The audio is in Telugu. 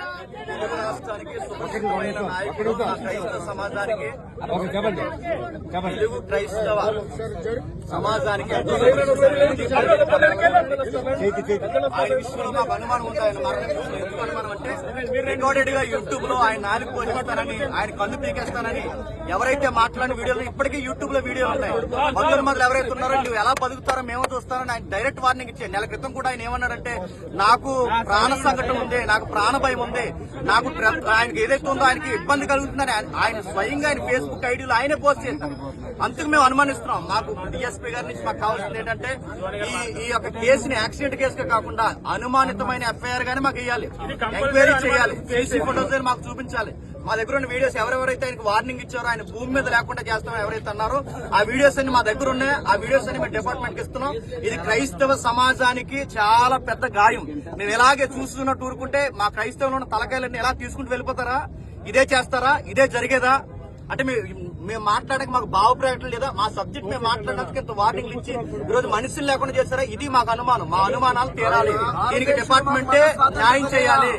రాష్ట్రానికి సుఖమైన నాయకుడు క్రైస్తవ సమాజానికి తెలుగు క్రైస్తవ సమాజానికి ఆయన విషయంలో మాకు అనుమానం ఉంది. ఆయన మరణం విషయంలో ఎందుకు అనుమానం అంటే రికార్డెడ్ గా యూట్యూబ్ లో ఆయన నాలుగు పోషిస్తానని ఆయన కన్ను పీకేస్తానని ఎవరైతే మాట్లాడిన వీడియోలు ఇప్పటికీ యూట్యూబ్ లో వీడియోలు ఉన్నాయి. మందుల మందులు ఎవరైతే ఉన్నారో నువ్వు ఎలా బతుకుతారో మేము చూస్తానని ఆయన డైరెక్ట్ వార్నింగ్ ఇచ్చే నెల క్రితం కూడా ఆయన ఏమన్నాడంటే నాకు ప్రాణ సంకటం ఉంది, నాకు ప్రాణ భయం ఉంది, నాకు ఆయనకి ఏదైతే ఉందో ఆయనకి ఇబ్బంది కలుగుతుందని ఆయన స్వయంగా ఆయన ఫేస్బుక్ ఐడీలో ఆయనే పోస్ట్ చేశారు. అందుకు మేము అనుమానిస్తున్నాం. మాకు డిఎస్పీ గారి నుంచి మాకు కావాల్సింది ఏంటంటే ఈ యొక్క కేసుని యాక్సిడెంట్ కేసుగా కాకుండా అనుమానితమైన ఎఫ్ఐఆర్ గానీ మాకు ఇవ్వాలి, ఎంక్వైరీ చేయాలి, సీసీ ఫోటోస్ మాకు చూపించాలి. మా దగ్గర ఉన్న వీడియోస్ ఎవరెవరైతే ఆయనకు వార్నింగ్ ఇచ్చారో ఆయన భూమి మీద లేకుండా చేస్తామో ఎవరైతే అన్నారో ఆ వీడియోస్ అన్ని మా దగ్గర ఉన్నాయి. ఆ వీడియోస్ అన్ని మేము డిపార్ట్మెంట్ కి ఇస్తున్నాం. ఇది క్రైస్తవ సమాజానికి చాలా పెద్ద గాయం. మేము ఇలాగే చూస్తున్నట్టు ఊరుకుంటే మా క్రైస్తవులు ఉన్న తలకాయలన్నీ ఎలా తీసుకుంటూ వెళ్ళిపోతారా? ఇదే చేస్తారా? ఇదే జరిగేదా? అంటే మేము మాట్లాడక మాకు భావప్రకటన లేదా? మా సబ్జెక్ట్ మేము మాట్లాడినందుకు ఇంత వార్నింగ్లు ఇచ్చి ఈరోజు మనుషులు లేకుండా చేస్తారా? ఇది మాకు అనుమానం. మా అనుమానాలు తీరాలి. దీనికి డిపార్ట్మెంటే న్యాయం చేయాలి.